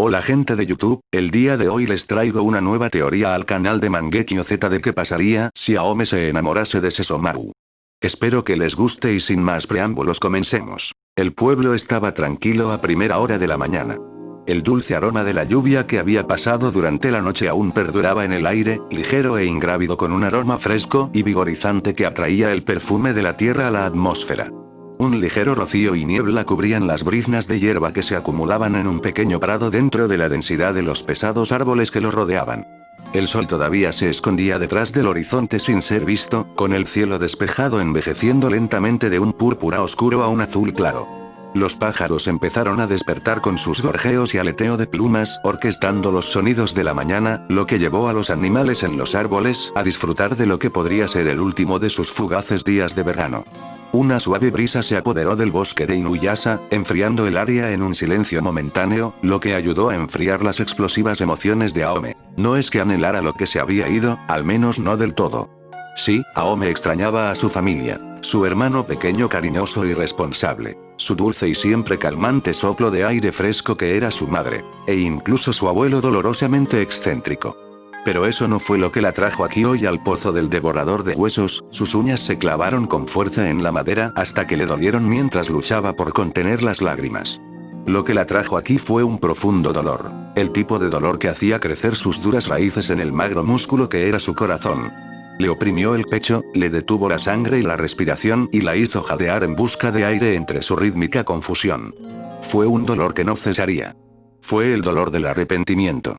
Hola gente de YouTube, el día de hoy les traigo una nueva teoría al canal de Mangekyo Z de qué pasaría si Aome se enamorase de Sesomaru. Espero que les guste y sin más preámbulos comencemos. El pueblo estaba tranquilo a primera hora de la mañana. El dulce aroma de la lluvia que había pasado durante la noche aún perduraba en el aire, ligero e ingrávido con un aroma fresco y vigorizante que atraía el perfume de la tierra a la atmósfera. Un ligero rocío y niebla cubrían las briznas de hierba que se acumulaban en un pequeño prado dentro de la densidad de los pesados árboles que lo rodeaban. El sol todavía se escondía detrás del horizonte sin ser visto, con el cielo despejado envejeciendo lentamente de un púrpura oscuro a un azul claro. Los pájaros empezaron a despertar con sus gorjeos y aleteo de plumas, orquestando los sonidos de la mañana, lo que llevó a los animales en los árboles a disfrutar de lo que podría ser el último de sus fugaces días de verano. Una suave brisa se apoderó del bosque de Inuyasha, enfriando el área en un silencio momentáneo, lo que ayudó a enfriar las explosivas emociones de Aome. No es que anhelara lo que se había ido, al menos no del todo. Sí, Aome extrañaba a su familia, su hermano pequeño cariñoso y responsable, su dulce y siempre calmante soplo de aire fresco que era su madre, e incluso su abuelo dolorosamente excéntrico. Pero eso no fue lo que la trajo aquí hoy al pozo del devorador de huesos, sus uñas se clavaron con fuerza en la madera hasta que le dolieron mientras luchaba por contener las lágrimas. Lo que la trajo aquí fue un profundo dolor, el tipo de dolor que hacía crecer sus duras raíces en el magro músculo que era su corazón. Le oprimió el pecho, le detuvo la sangre y la respiración y la hizo jadear en busca de aire entre su rítmica confusión. Fue un dolor que no cesaría. Fue el dolor del arrepentimiento.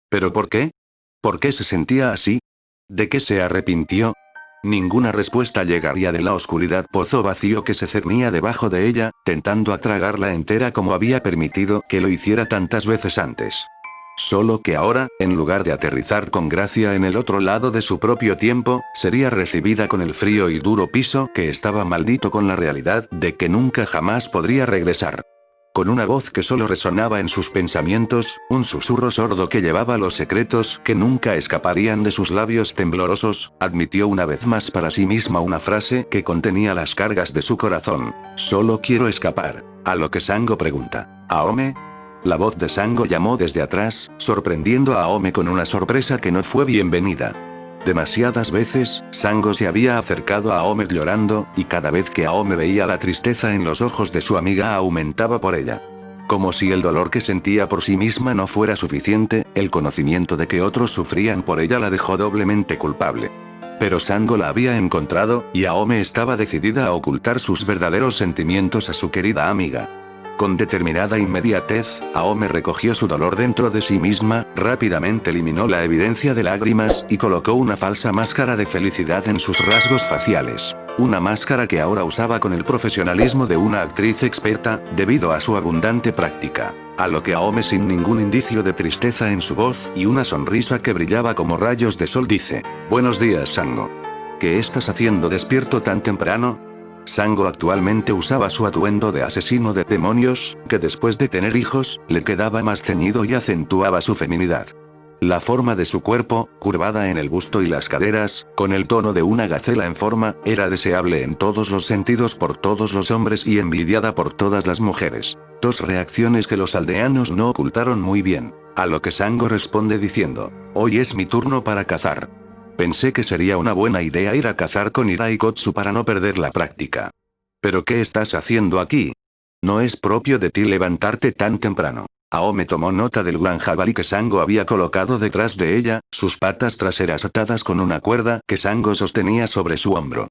¿Pero por qué? ¿Por qué se sentía así? ¿De qué se arrepintió? Ninguna respuesta llegaría de la oscuridad pozo vacío que se cernía debajo de ella, tentando atragarla entera como había permitido que lo hiciera tantas veces antes. Solo que ahora, en lugar de aterrizar con gracia en el otro lado de su propio tiempo, sería recibida con el frío y duro piso que estaba maldito con la realidad de que nunca jamás podría regresar. Con una voz que solo resonaba en sus pensamientos, un susurro sordo que llevaba los secretos que nunca escaparían de sus labios temblorosos, admitió una vez más para sí misma una frase que contenía las cargas de su corazón. Solo quiero escapar. A lo que Sango pregunta, ¿Aome? La voz de Sango llamó desde atrás, sorprendiendo a Aome con una sorpresa que no fue bienvenida. Demasiadas veces, Sango se había acercado a Aome llorando, y cada vez que Aome veía la tristeza en los ojos de su amiga aumentaba por ella. Como si el dolor que sentía por sí misma no fuera suficiente, el conocimiento de que otros sufrían por ella la dejó doblemente culpable. Pero Sango la había encontrado, y Aome estaba decidida a ocultar sus verdaderos sentimientos a su querida amiga. Con determinada inmediatez, Aome recogió su dolor dentro de sí misma, rápidamente eliminó la evidencia de lágrimas y colocó una falsa máscara de felicidad en sus rasgos faciales. Una máscara que ahora usaba con el profesionalismo de una actriz experta, debido a su abundante práctica. A lo que Aome, sin ningún indicio de tristeza en su voz y una sonrisa que brillaba como rayos de sol, dice: «Buenos días, Sango. ¿Qué estás haciendo despierto tan temprano?» Sango actualmente usaba su atuendo de asesino de demonios, que después de tener hijos, le quedaba más ceñido y acentuaba su feminidad. La forma de su cuerpo, curvada en el busto y las caderas, con el tono de una gacela en forma, era deseable en todos los sentidos por todos los hombres y envidiada por todas las mujeres. Dos reacciones que los aldeanos no ocultaron muy bien. A lo que Sango responde diciendo: «Hoy es mi turno para cazar. Pensé que sería una buena idea ir a cazar con Hirai Kotsu para no perder la práctica. ¿Pero qué estás haciendo aquí? No es propio de ti levantarte tan temprano». Aome tomó nota del gran jabalí que Sango había colocado detrás de ella, sus patas traseras atadas con una cuerda que Sango sostenía sobre su hombro.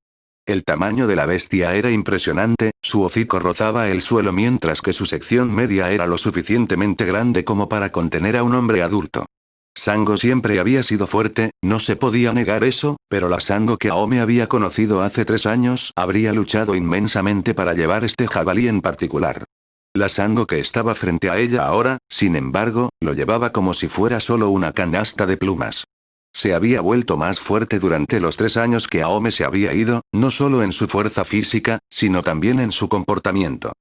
El tamaño de la bestia era impresionante, su hocico rozaba el suelo mientras que su sección media era lo suficientemente grande como para contener a un hombre adulto. Sango siempre había sido fuerte, no se podía negar eso, pero la Sango que Aome había conocido hace 3 años habría luchado inmensamente para llevar este jabalí en particular. La Sango que estaba frente a ella ahora, sin embargo, lo llevaba como si fuera solo una canasta de plumas. Se había vuelto más fuerte durante los 3 años que Aome se había ido, no solo en su fuerza física, sino también en su comportamiento.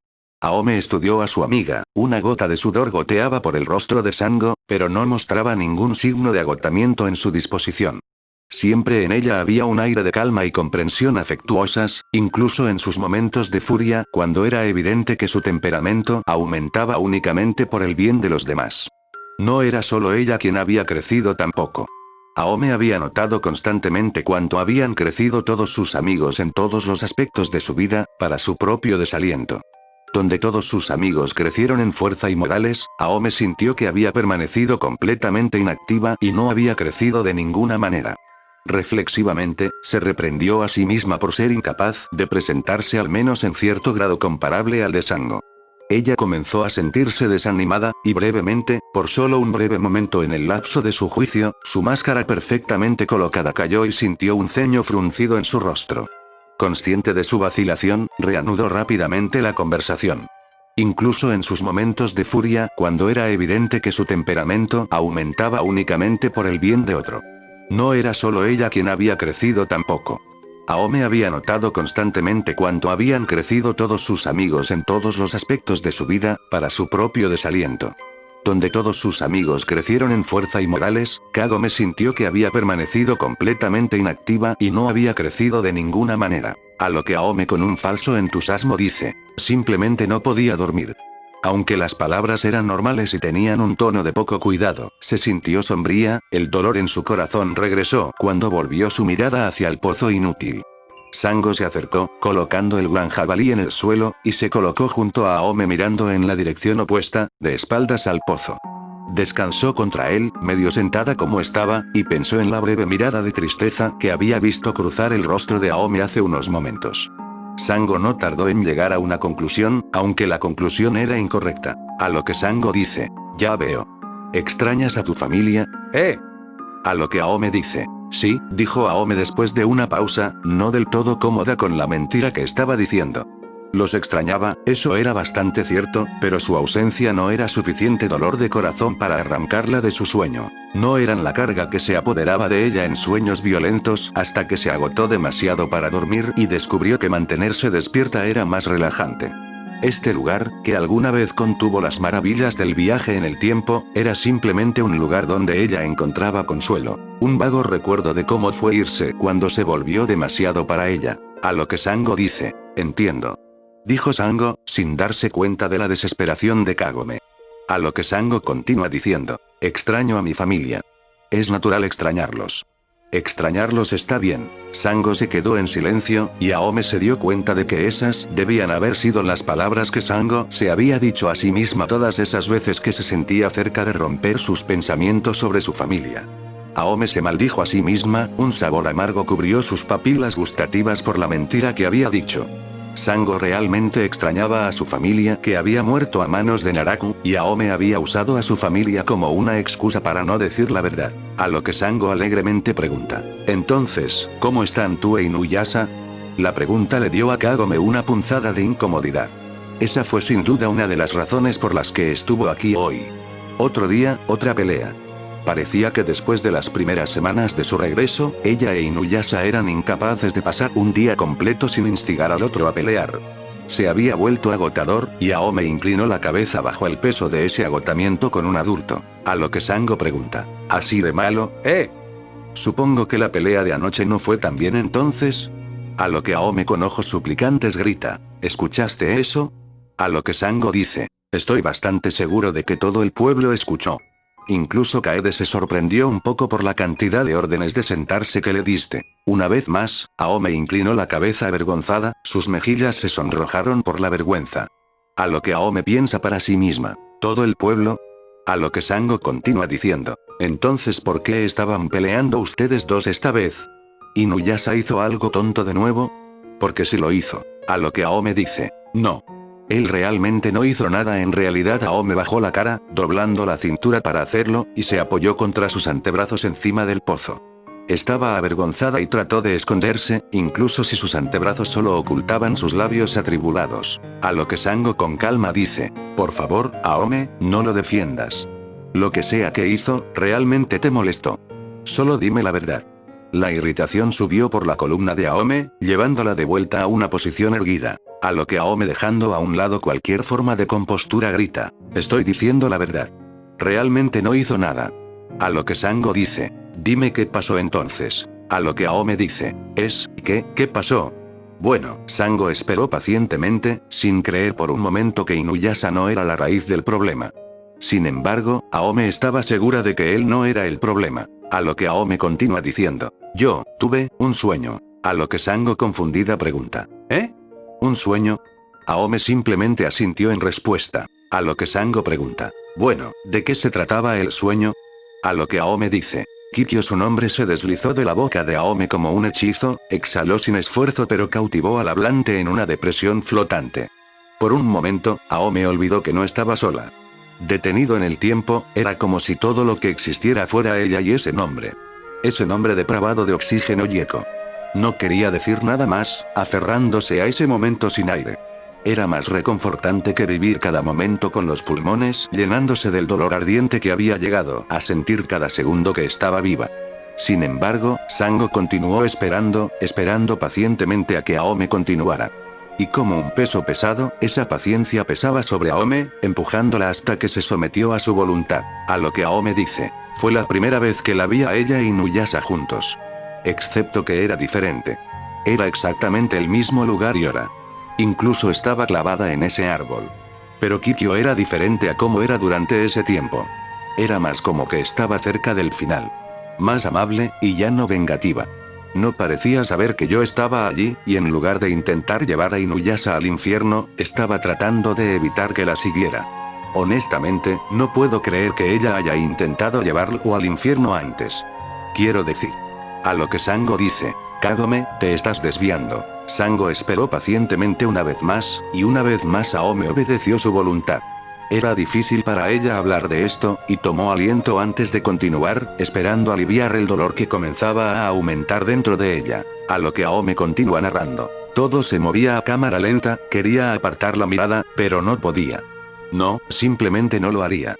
Aome estudió a su amiga, una gota de sudor goteaba por el rostro de Sango, pero no mostraba ningún signo de agotamiento en su disposición. Siempre en ella había un aire de calma y comprensión afectuosas, incluso en sus momentos de furia, cuando era evidente que su temperamento aumentaba únicamente por el bien de los demás. No era solo ella quien había crecido tampoco. Aome había notado constantemente cuánto habían crecido todos sus amigos en todos los aspectos de su vida, para su propio desaliento. Donde todos sus amigos crecieron en fuerza y modales, Aome sintió que había permanecido completamente inactiva y no había crecido de ninguna manera. Reflexivamente, se reprendió a sí misma por ser incapaz de presentarse al menos en cierto grado comparable al de Sango. Ella comenzó a sentirse desanimada, y brevemente, por solo un breve momento en el lapso de su juicio, su máscara perfectamente colocada cayó y sintió un ceño fruncido en su rostro. Consciente de su vacilación, reanudó rápidamente la conversación. Incluso en sus momentos de furia, cuando era evidente que su temperamento aumentaba únicamente por el bien de otro. No era solo ella quien había crecido tampoco. Aome había notado constantemente cuánto habían crecido todos sus amigos en todos los aspectos de su vida, para su propio desaliento. Donde todos sus amigos crecieron en fuerza y modales, Kagome sintió que había permanecido completamente inactiva y no había crecido de ninguna manera. A lo que Aome con un falso entusiasmo dice, simplemente no podía dormir. Aunque las palabras eran normales y tenían un tono de poco cuidado, se sintió sombría, el dolor en su corazón regresó cuando volvió su mirada hacia el pozo inútil. Sango se acercó, colocando el gran jabalí en el suelo, y se colocó junto a Aome mirando en la dirección opuesta, de espaldas al pozo. Descansó contra él, medio sentada como estaba, y pensó en la breve mirada de tristeza que había visto cruzar el rostro de Aome hace unos momentos. Sango no tardó en llegar a una conclusión, aunque la conclusión era incorrecta. A lo que Sango dice, ya veo. ¿Extrañas a tu familia? A lo que Aome dice, sí, dijo Aome después de una pausa, no del todo cómoda con la mentira que estaba diciendo. Los extrañaba, eso era bastante cierto, pero su ausencia no era suficiente dolor de corazón para arrancarla de su sueño. No eran la carga que se apoderaba de ella en sueños violentos, hasta que se agotó demasiado para dormir y descubrió que mantenerse despierta era más relajante. Este lugar, que alguna vez contuvo las maravillas del viaje en el tiempo, era simplemente un lugar donde ella encontraba consuelo. Un vago recuerdo de cómo fue irse cuando se volvió demasiado para ella. A lo que Sango dice, entiendo. Dijo Sango, sin darse cuenta de la desesperación de Kagome. A lo que Sango continúa diciendo, extraño a mi familia. Es natural extrañarlos. Extrañarlos está bien. Sango se quedó en silencio, y Aome se dio cuenta de que esas debían haber sido las palabras que Sango se había dicho a sí misma todas esas veces que se sentía cerca de romper sus pensamientos sobre su familia. Aome se maldijo a sí misma, un sabor amargo cubrió sus papilas gustativas por la mentira que había dicho. Sango realmente extrañaba a su familia que había muerto a manos de Naraku, y Aome había usado a su familia como una excusa para no decir la verdad. A lo que Sango alegremente pregunta, entonces, ¿cómo están tú e Inuyasha? La pregunta le dio a Kagome una punzada de incomodidad. Esa fue sin duda una de las razones por las que estuvo aquí hoy. Otro día, otra pelea. Parecía que después de las primeras semanas de su regreso, ella e Inuyasha eran incapaces de pasar un día completo sin instigar al otro a pelear. Se había vuelto agotador, y Aome inclinó la cabeza bajo el peso de ese agotamiento con un adulto. A lo que Sango pregunta, ¿así de malo, Supongo que la pelea de anoche no fue tan bien entonces. A lo que Aome con ojos suplicantes grita, ¿escuchaste eso? A lo que Sango dice, estoy bastante seguro de que todo el pueblo escuchó. Incluso Kaede se sorprendió un poco por la cantidad de órdenes de sentarse que le diste. Una vez más, Aome inclinó la cabeza avergonzada, sus mejillas se sonrojaron por la vergüenza. A lo que Aome piensa para sí misma, ¿todo el pueblo? A lo que Sango continúa diciendo, entonces ¿por qué estaban peleando ustedes dos esta vez? ¿Inuyasha hizo algo tonto de nuevo? Porque sí lo hizo. A lo que Aome dice, no. Él realmente no hizo nada. En realidad Aome bajó la cara, doblando la cintura para hacerlo, y se apoyó contra sus antebrazos encima del pozo. Estaba avergonzada y trató de esconderse, incluso si sus antebrazos solo ocultaban sus labios atribulados. A lo que Sango con calma dice, por favor, Aome, no lo defiendas. Lo que sea que hizo, realmente te molestó. Solo dime la verdad. La irritación subió por la columna de Aome, llevándola de vuelta a una posición erguida. A lo que Aome, dejando a un lado cualquier forma de compostura, grita, estoy diciendo la verdad. Realmente no hizo nada. A lo que Sango dice, dime qué pasó entonces. A lo que Aome dice, ¿qué pasó? Bueno, Sango esperó pacientemente, sin creer por un momento que Inuyasha no era la raíz del problema. Sin embargo, Aome estaba segura de que él no era el problema. A lo que Aome continúa diciendo, yo, tuve, un sueño. A lo que Sango confundida pregunta, ¿eh? ¿Un sueño? Aome simplemente asintió en respuesta. A lo que Sango pregunta, bueno, ¿de qué se trataba el sueño? A lo que Aome dice, Kikyo, su nombre se deslizó de la boca de Aome como un hechizo, exhaló sin esfuerzo pero cautivó al hablante en una depresión flotante. Por un momento, Aome olvidó que no estaba sola. Detenido en el tiempo, era como si todo lo que existiera fuera ella y ese nombre. Ese nombre depravado de oxígeno y eco. No quería decir nada más, aferrándose a ese momento sin aire. Era más reconfortante que vivir cada momento con los pulmones llenándose del dolor ardiente que había llegado a sentir cada segundo que estaba viva. Sin embargo, Sango continuó esperando pacientemente a que Aome continuara. Y como un peso pesado, esa paciencia pesaba sobre Aome, empujándola hasta que se sometió a su voluntad. A lo que Aome dice, fue la primera vez que la vi a ella y Nuyasa juntos. Excepto que era diferente. Era exactamente el mismo lugar y hora. Incluso estaba clavada en ese árbol. Pero Kikyo era diferente a como era durante ese tiempo. Era más como que estaba cerca del final. Más amable, y ya no vengativa. No parecía saber que yo estaba allí, y en lugar de intentar llevar a Inuyasha al infierno, estaba tratando de evitar que la siguiera. Honestamente, no puedo creer que ella haya intentado llevarlo al infierno antes. Quiero decir. A lo que Sango dice, Kagome, te estás desviando. Sango esperó pacientemente una vez más, y una vez más Aome obedeció su voluntad. Era difícil para ella hablar de esto, y tomó aliento antes de continuar, esperando aliviar el dolor que comenzaba a aumentar dentro de ella. A lo que Aome continúa narrando. Todo se movía a cámara lenta, quería apartar la mirada, pero no podía. No, simplemente no lo haría.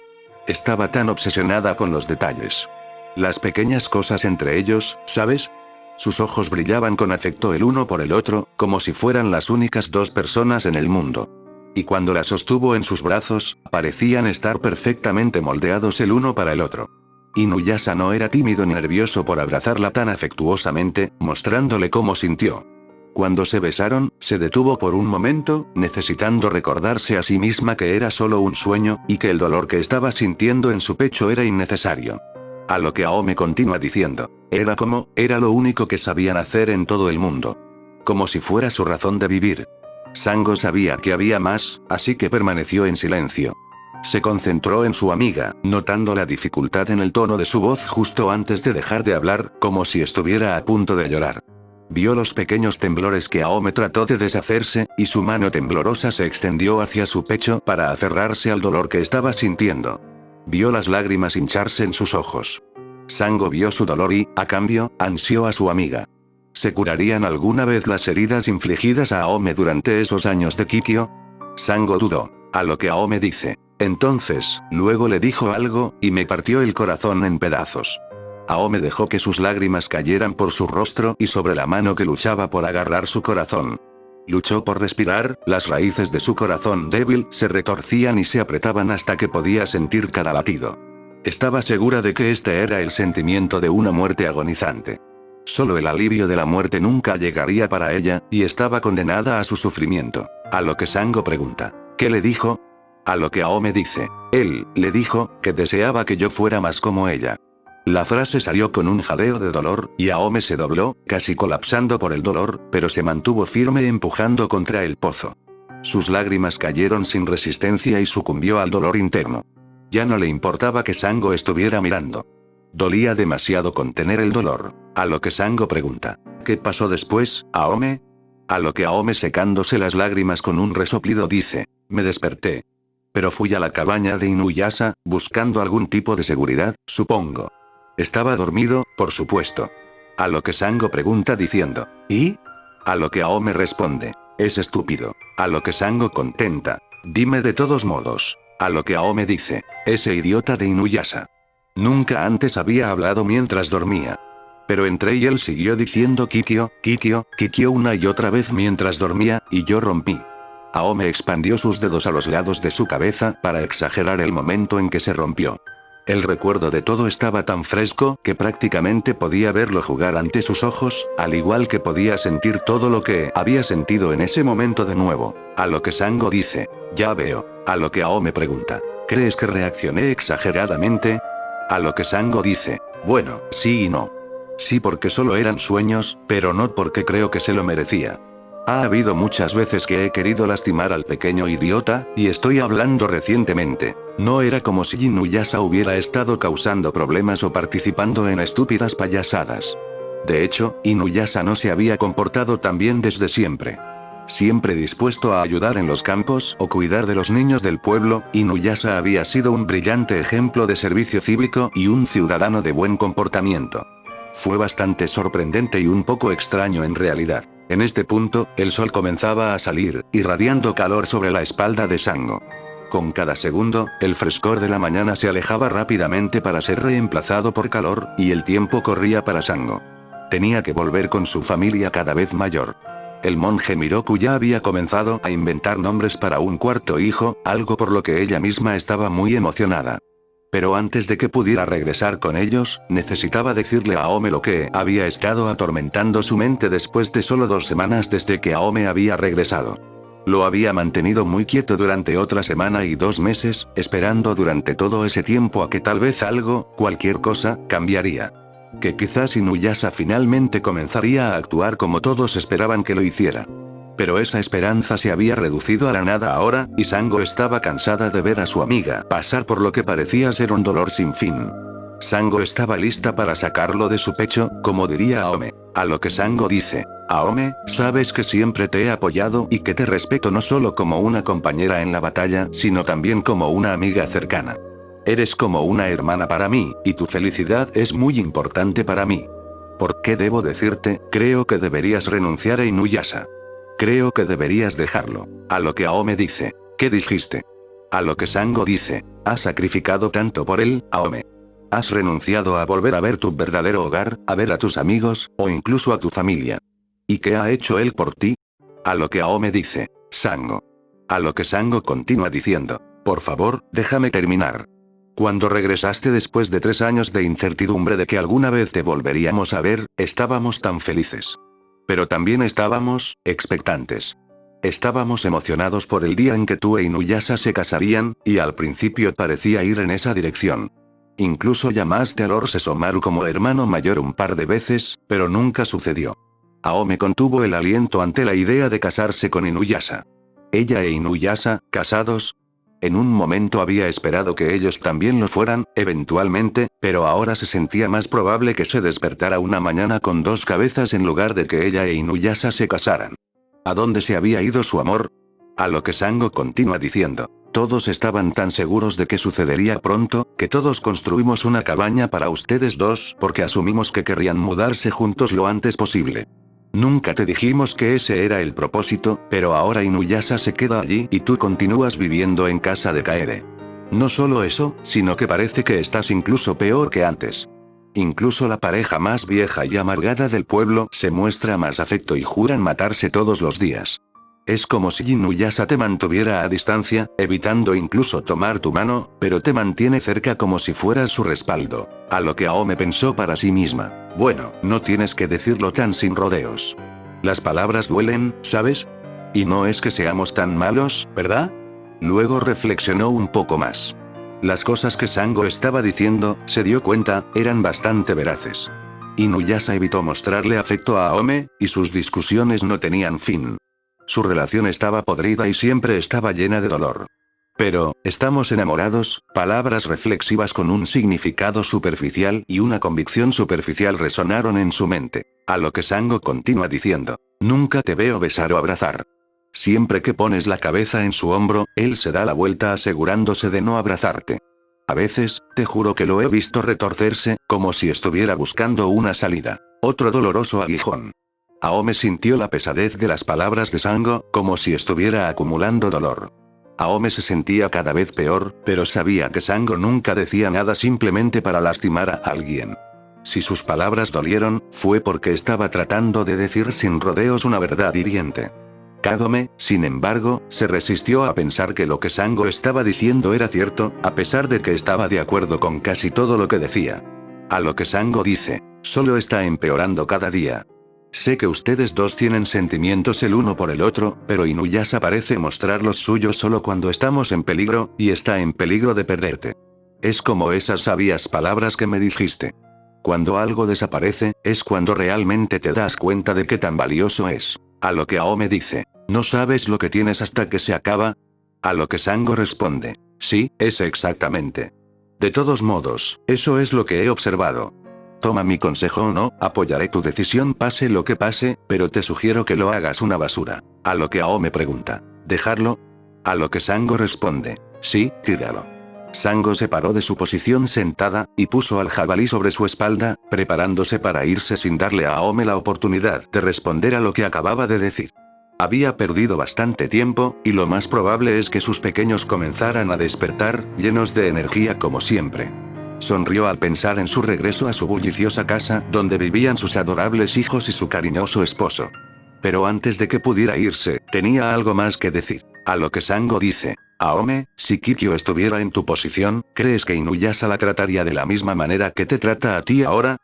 Estaba tan obsesionada con los detalles. Las pequeñas cosas entre ellos, ¿sabes? Sus ojos brillaban con afecto el uno por el otro, como si fueran las únicas dos personas en el mundo. Y cuando la sostuvo en sus brazos, parecían estar perfectamente moldeados el uno para el otro. Inuyasha no era tímido ni nervioso por abrazarla tan afectuosamente, mostrándole cómo sintió. Cuando se besaron, se detuvo por un momento, necesitando recordarse a sí misma que era solo un sueño, y que el dolor que estaba sintiendo en su pecho era innecesario. A lo que Aome continúa diciendo, era lo único que sabían hacer en todo el mundo. Como si fuera su razón de vivir. Sango sabía que había más, así que permaneció en silencio. Se concentró en su amiga, notando la dificultad en el tono de su voz justo antes de dejar de hablar, como si estuviera a punto de llorar. Vio los pequeños temblores que Aome trató de deshacerse, y su mano temblorosa se extendió hacia su pecho para aferrarse al dolor que estaba sintiendo. Vio las lágrimas hincharse en sus ojos. Sango vio su dolor y, a cambio, ansió a su amiga. ¿Se curarían alguna vez las heridas infligidas a Aome durante esos años de Kikyo? Sango dudó. A lo que Aome dice. Entonces, luego le dijo algo, y me partió el corazón en pedazos. Aome dejó que sus lágrimas cayeran por su rostro y sobre la mano que luchaba por agarrar su corazón. Luchó por respirar, las raíces de su corazón débil se retorcían y se apretaban hasta que podía sentir cada latido. Estaba segura de que este era el sentimiento de una muerte agonizante. Solo el alivio de la muerte nunca llegaría para ella, y estaba condenada a su sufrimiento. A lo que Sango pregunta, ¿qué le dijo? A lo que Aome dice, él, le dijo, que deseaba que yo fuera más como ella. La frase salió con un jadeo de dolor, y Aome se dobló, casi colapsando por el dolor, pero se mantuvo firme empujando contra el pozo. Sus lágrimas cayeron sin resistencia y sucumbió al dolor interno. Ya no le importaba que Sango estuviera mirando. Dolía demasiado contener el dolor. A lo que Sango pregunta, ¿qué pasó después, Aome? A lo que Aome, secándose las lágrimas con un resoplido, dice, me desperté. Pero fui a la cabaña de Inuyasha, buscando algún tipo de seguridad, supongo. Estaba dormido, por supuesto. A lo que Sango pregunta diciendo, ¿y? A lo que Aome responde, es estúpido. A lo que Sango contenta, dime de todos modos. A lo que Aome dice, ese idiota de Inuyasha. Nunca antes había hablado mientras dormía. Pero entré y él siguió diciendo Kikyo, Kikyo, Kikyo una y otra vez mientras dormía, y yo rompí. Aome expandió sus dedos a los lados de su cabeza para exagerar el momento en que se rompió. El recuerdo de todo estaba tan fresco que prácticamente podía verlo jugar ante sus ojos, al igual que podía sentir todo lo que había sentido en ese momento de nuevo. A lo que Sango dice, ya veo. A lo que Aome pregunta, ¿Crees que reaccioné exageradamente? A lo que Sango dice, bueno, sí y no. Sí porque solo eran sueños, pero no porque creo que se lo merecía. Ha habido muchas veces que he querido lastimar al pequeño idiota, y estoy hablando recientemente. No era como si Inuyasha hubiera estado causando problemas o participando en estúpidas payasadas. De hecho, Inuyasha no se había comportado tan bien desde siempre. Siempre dispuesto a ayudar en los campos o cuidar de los niños del pueblo, Inuyasha había sido un brillante ejemplo de servicio cívico y un ciudadano de buen comportamiento. Fue bastante sorprendente y un poco extraño en realidad. En este punto, el sol comenzaba a salir, irradiando calor sobre la espalda de Sango. Con cada segundo, el frescor de la mañana se alejaba rápidamente para ser reemplazado por calor, y el tiempo corría para Sango. Tenía que volver con su familia cada vez mayor. El monje Miroku ya había comenzado a inventar nombres para un cuarto hijo, algo por lo que ella misma estaba muy emocionada. Pero antes de que pudiera regresar con ellos, necesitaba decirle a Aome lo que había estado atormentando su mente después de solo 2 semanas desde que Aome había regresado. Lo había mantenido muy quieto durante otra semana y 2 meses, esperando durante todo ese tiempo a que tal vez algo, cualquier cosa, cambiaría. Que quizás Inuyasha finalmente comenzaría a actuar como todos esperaban que lo hiciera. Pero esa esperanza se había reducido a la nada ahora, y Sango estaba cansada de ver a su amiga pasar por lo que parecía ser un dolor sin fin. Sango estaba lista para sacarlo de su pecho, como diría Aome. A lo que Sango dice, Aome, sabes que siempre te he apoyado y que te respeto no solo como una compañera en la batalla, sino también como una amiga cercana. Eres como una hermana para mí, y tu felicidad es muy importante para mí. ¿Por qué debo decirte? Creo que deberías renunciar a Inuyasha. Creo que deberías dejarlo. A lo que Aome dice, ¿qué dijiste? A lo que Sango dice, has sacrificado tanto por él, Aome. Has renunciado a volver a ver tu verdadero hogar, a ver a tus amigos, o incluso a tu familia. ¿Y qué ha hecho él por ti? A lo que Aome dice, Sango. A lo que Sango continúa diciendo, por favor, déjame terminar. Cuando regresaste después de 3 años de incertidumbre de que alguna vez te volveríamos a ver, estábamos tan felices. Pero también estábamos expectantes. Estábamos emocionados por el día en que tú e Inuyasha se casarían, y al principio parecía ir en esa dirección. Incluso llamaste a Lord Sesomaru como hermano mayor un par de veces, pero nunca sucedió. Aome contuvo el aliento ante la idea de casarse con Inuyasha. Ella e Inuyasha, casados. En un momento había esperado que ellos también lo fueran, eventualmente, pero ahora se sentía más probable que se despertara una mañana con 2 cabezas en lugar de que ella e Inuyasha se casaran. ¿A dónde se había ido su amor? A lo que Sango continúa diciendo, todos estaban tan seguros de que sucedería pronto, que todos construimos una cabaña para ustedes dos porque asumimos que querrían mudarse juntos lo antes posible. Nunca te dijimos que ese era el propósito, pero ahora Inuyasha se queda allí y tú continúas viviendo en casa de Kaede. No solo eso, sino que parece que estás incluso peor que antes. Incluso la pareja más vieja y amargada del pueblo se muestra más afecto y juran matarse todos los días. Es como si Inuyasha te mantuviera a distancia, evitando incluso tomar tu mano, pero te mantiene cerca como si fueras su respaldo. A lo que Aome pensó para sí misma. Bueno, no tienes que decirlo tan sin rodeos. Las palabras duelen, ¿sabes? Y no es que seamos tan malos, ¿verdad? Luego reflexionó un poco más. Las cosas que Sango estaba diciendo, se dio cuenta, eran bastante veraces. Inuyasha evitó mostrarle afecto a Aome, y sus discusiones no tenían fin. Su relación estaba podrida y siempre estaba llena de dolor. Pero, estamos enamorados, palabras reflexivas con un significado superficial y una convicción superficial resonaron en su mente. A lo que Sango continúa diciendo, nunca te veo besar o abrazar. Siempre que pones la cabeza en su hombro, él se da la vuelta asegurándose de no abrazarte. A veces, te juro que lo he visto retorcerse, como si estuviera buscando una salida. Otro doloroso aguijón. Aome sintió la pesadez de las palabras de Sango, como si estuviera acumulando dolor. Aome se sentía cada vez peor, pero sabía que Sango nunca decía nada simplemente para lastimar a alguien. Si sus palabras dolieron, fue porque estaba tratando de decir sin rodeos una verdad hiriente. Kagome, sin embargo, se resistió a pensar que lo que Sango estaba diciendo era cierto, a pesar de que estaba de acuerdo con casi todo lo que decía. A lo que Sango dice, solo está empeorando cada día. Sé que ustedes dos tienen sentimientos el uno por el otro, pero Inuyasha parece mostrar los suyos solo cuando estamos en peligro, y está en peligro de perderte. Es como esas sabias palabras que me dijiste. Cuando algo desaparece, es cuando realmente te das cuenta de qué tan valioso es. A lo que Aome dice, ¿no sabes lo que tienes hasta que se acaba? A lo que Sango responde, sí, es exactamente. De todos modos, eso es lo que he observado. Toma mi consejo o no, apoyaré tu decisión pase lo que pase, pero te sugiero que lo hagas una basura. A lo que Aome pregunta, ¿dejarlo? A lo que Sango responde, sí, tíralo. Sango se paró de su posición sentada, y puso al jabalí sobre su espalda, preparándose para irse sin darle a Aome la oportunidad de responder a lo que acababa de decir. Había perdido bastante tiempo, y lo más probable es que sus pequeños comenzaran a despertar, llenos de energía como siempre. Sonrió al pensar en su regreso a su bulliciosa casa, donde vivían sus adorables hijos y su cariñoso esposo. Pero antes de que pudiera irse, tenía algo más que decir. A lo que Sango dice, Aome, si Kikyo estuviera en tu posición, ¿crees que Inuyasha la trataría de la misma manera que te trata a ti ahora?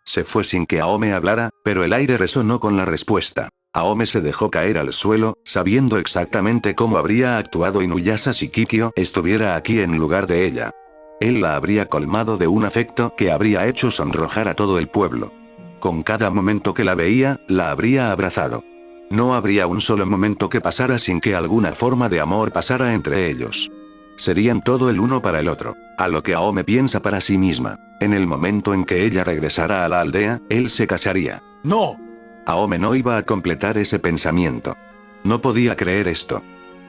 Se fue sin que Aome hablara, pero el aire resonó con la respuesta. Aome se dejó caer al suelo, sabiendo exactamente cómo habría actuado Inuyasha si Kikyo estuviera aquí en lugar de ella. Él la habría colmado de un afecto que habría hecho sonrojar a todo el pueblo. Con cada momento que la veía, la habría abrazado. No habría un solo momento que pasara sin que alguna forma de amor pasara entre ellos. Serían todo el uno para el otro. A lo que Aome piensa para sí misma. En el momento en que ella regresara a la aldea, él se casaría. ¡No! Aome no iba a completar ese pensamiento. No podía creer esto.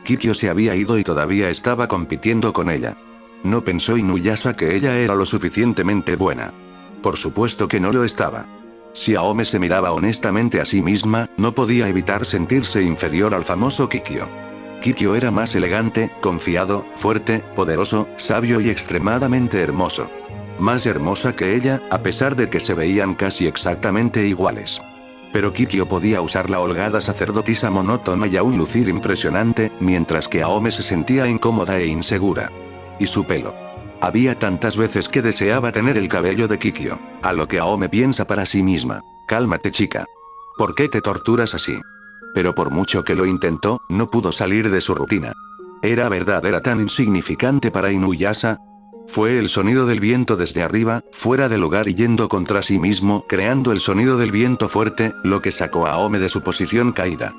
Kikyo se había ido y todavía estaba compitiendo con ella. No pensó Inuyasha que ella era lo suficientemente buena. Por supuesto que no lo estaba. Si Aome se miraba honestamente a sí misma, no podía evitar sentirse inferior al famoso Kikyo. Kikyo era más elegante, confiado, fuerte, poderoso, sabio y extremadamente hermoso. Más hermosa que ella, a pesar de que se veían casi exactamente iguales. Pero Kikyo podía usar la holgada sacerdotisa monótona y aún lucir impresionante, mientras que Aome se sentía incómoda e insegura. Y su pelo. Había tantas veces que deseaba tener el cabello de Kikyo. A lo que Aome piensa para sí misma. Cálmate chica. ¿Por qué te torturas así? Pero por mucho que lo intentó, no pudo salir de su rutina. ¿Era verdad era tan insignificante para Inuyasha? Fue el sonido del viento desde arriba, fuera de lugar y yendo contra sí mismo, creando el sonido del viento fuerte, lo que sacó a Aome de su posición caída.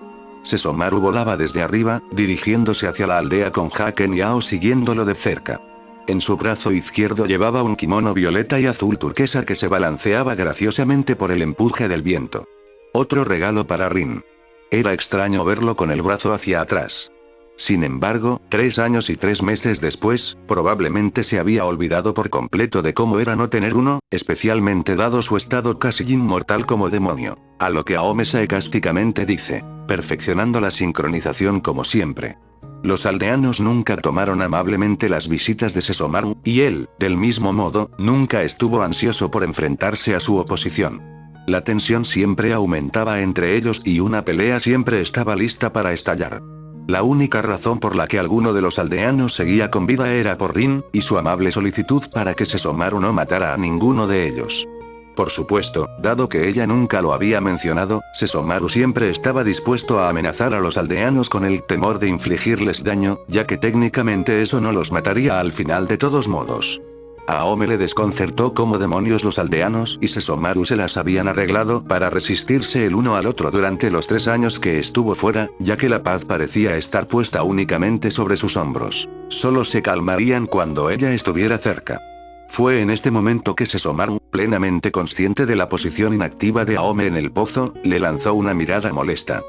Sesomaru volaba desde arriba, dirigiéndose hacia la aldea con Haken y Ao siguiéndolo de cerca. En su brazo izquierdo llevaba un kimono violeta y azul turquesa que se balanceaba graciosamente por el empuje del viento. Otro regalo para Rin. Era extraño verlo con el brazo hacia atrás. Sin embargo, 3 años y 3 meses después, probablemente se había olvidado por completo de cómo era no tener uno, especialmente dado su estado casi inmortal como demonio. A lo que Aome sarcásticamente dice, perfeccionando la sincronización como siempre. Los aldeanos nunca tomaron amablemente las visitas de Sesomaru, y él, del mismo modo, nunca estuvo ansioso por enfrentarse a su oposición. La tensión siempre aumentaba entre ellos y una pelea siempre estaba lista para estallar. La única razón por la que alguno de los aldeanos seguía con vida era por Rin, y su amable solicitud para que Sesomaru no matara a ninguno de ellos. Por supuesto, dado que ella nunca lo había mencionado, Sesomaru siempre estaba dispuesto a amenazar a los aldeanos con el temor de infligirles daño, ya que técnicamente eso no los mataría al final de todos modos. A Aome le desconcertó cómo demonios los aldeanos y Sesomaru se las habían arreglado para resistirse el uno al otro durante los 3 años que estuvo fuera, ya que la paz parecía estar puesta únicamente sobre sus hombros. Solo se calmarían cuando ella estuviera cerca. Fue en este momento que Sesomaru, plenamente consciente de la posición inactiva de Aome en el pozo, le lanzó una mirada molesta.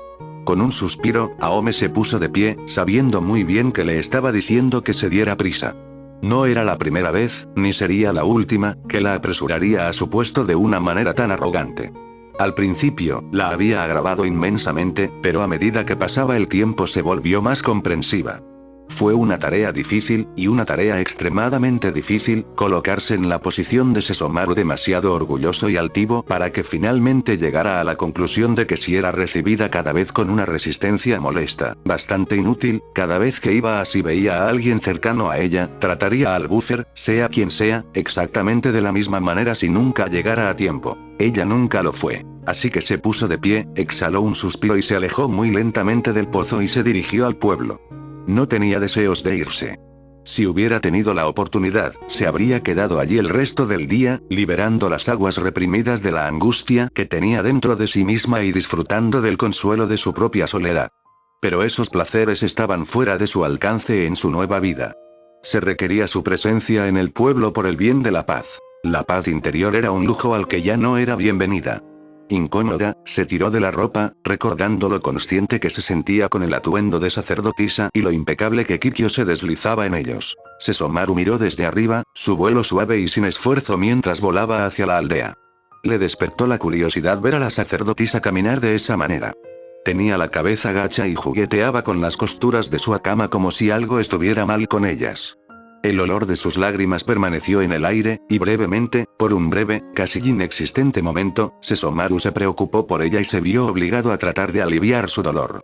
Con un suspiro, Aome se puso de pie, sabiendo muy bien que le estaba diciendo que se diera prisa. No era la primera vez, ni sería la última, que la apresuraría a su puesto de una manera tan arrogante. Al principio, la había agravado inmensamente, pero a medida que pasaba el tiempo se volvió más comprensiva. Fue una tarea difícil, y una tarea extremadamente difícil, colocarse en la posición de Sesomaru demasiado orgulloso y altivo para que finalmente llegara a la conclusión de que si era recibida cada vez con una resistencia molesta, bastante inútil, cada vez que iba así veía a alguien cercano a ella, trataría al buffer, sea quien sea, exactamente de la misma manera si nunca llegara a tiempo. Ella nunca lo fue. Así que se puso de pie, exhaló un suspiro y se alejó muy lentamente del pozo y se dirigió al pueblo. No tenía deseos de irse. Si hubiera tenido la oportunidad, se habría quedado allí el resto del día, liberando las aguas reprimidas de la angustia que tenía dentro de sí misma y disfrutando del consuelo de su propia soledad. Pero esos placeres estaban fuera de su alcance en su nueva vida. Se requería su presencia en el pueblo por el bien de la paz. La paz interior era un lujo al que ya no era bienvenida. Incómoda, se tiró de la ropa, recordando lo consciente que se sentía con el atuendo de sacerdotisa y lo impecable que Kikyo se deslizaba en ellos. Sesomaru miró desde arriba, su vuelo suave y sin esfuerzo mientras volaba hacia la aldea. Le despertó la curiosidad ver a la sacerdotisa caminar de esa manera. Tenía la cabeza gacha y jugueteaba con las costuras de su cama como si algo estuviera mal con ellas. El olor de sus lágrimas permaneció en el aire, y brevemente, por un breve, casi inexistente momento, Sesomaru se preocupó por ella y se vio obligado a tratar de aliviar su dolor.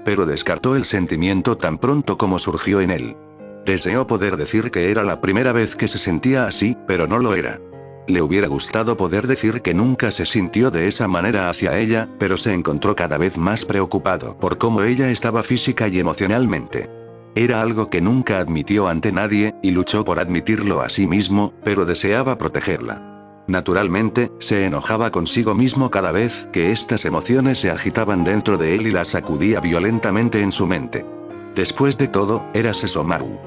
Pero descartó el sentimiento tan pronto como surgió en él. Deseó poder decir que era la primera vez que se sentía así, pero no lo era. Le hubiera gustado poder decir que nunca se sintió de esa manera hacia ella, pero se encontró cada vez más preocupado por cómo ella estaba física y emocionalmente. Era algo que nunca admitió ante nadie, y luchó por admitirlo a sí mismo, pero deseaba protegerla. Naturalmente, se enojaba consigo mismo cada vez que estas emociones se agitaban dentro de él y las sacudía violentamente en su mente. Después de todo, era Sesomaru.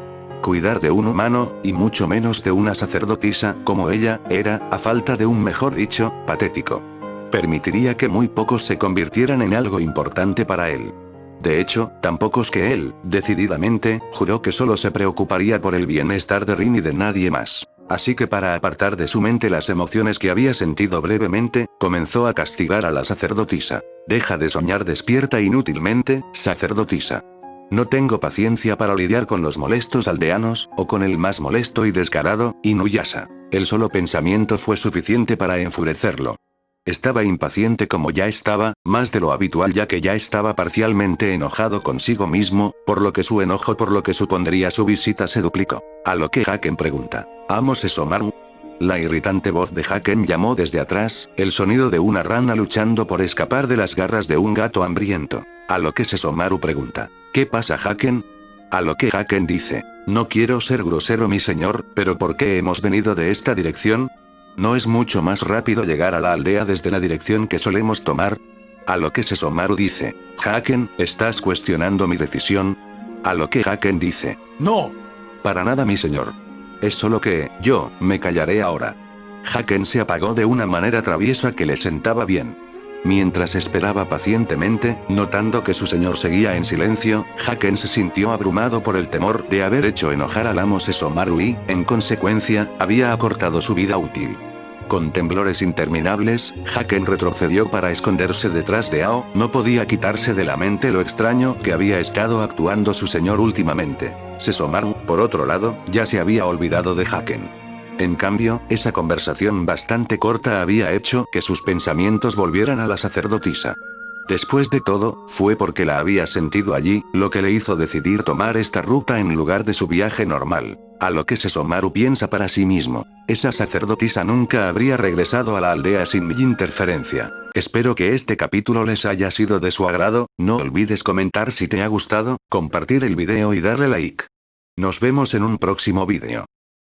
Cuidar de un humano, y mucho menos de una sacerdotisa, como ella, era, a falta de un mejor dicho, patético. Permitiría que muy pocos se convirtieran en algo importante para él. De hecho, tan pocos que él, decididamente, juró que solo se preocuparía por el bienestar de Rin y de nadie más. Así que para apartar de su mente las emociones que había sentido brevemente, comenzó a castigar a la sacerdotisa. Deja de soñar despierta inútilmente, sacerdotisa. No tengo paciencia para lidiar con los molestos aldeanos, o con el más molesto y descarado, Inuyasha. El solo pensamiento fue suficiente para enfurecerlo. Estaba impaciente como ya estaba, más de lo habitual ya que ya estaba parcialmente enojado consigo mismo, por lo que su enojo por lo que supondría su visita se duplicó. A lo que Haken pregunta, ¿Amo Sesomaru? La irritante voz de Haken llamó desde atrás, el sonido de una rana luchando por escapar de las garras de un gato hambriento. A lo que Sesomaru pregunta, ¿qué pasa Haken? A lo que Haken dice, no quiero ser grosero mi señor, pero ¿por qué hemos venido de esta dirección? ¿No es mucho más rápido llegar a la aldea desde la dirección que solemos tomar? A lo que Sesomaru dice, Haken, ¿estás cuestionando mi decisión? A lo que Haken dice, no. Para nada mi señor. Es solo que, yo, me callaré ahora. Haken se apagó de una manera traviesa que le sentaba bien. Mientras esperaba pacientemente, notando que su señor seguía en silencio, Haken se sintió abrumado por el temor de haber hecho enojar al amo Sesomaru y, en consecuencia, había acortado su vida útil. Con temblores interminables, Haken retrocedió para esconderse detrás de Ao, no podía quitarse de la mente lo extraño que había estado actuando su señor últimamente. Sesomaru, por otro lado, ya se había olvidado de Haken. En cambio, esa conversación bastante corta había hecho que sus pensamientos volvieran a la sacerdotisa. Después de todo, fue porque la había sentido allí, lo que le hizo decidir tomar esta ruta en lugar de su viaje normal. A lo que Sesomaru piensa para sí mismo, esa sacerdotisa nunca habría regresado a la aldea sin mi interferencia. Espero que este capítulo les haya sido de su agrado, no olvides comentar si te ha gustado, compartir el video y darle like. Nos vemos en un próximo video.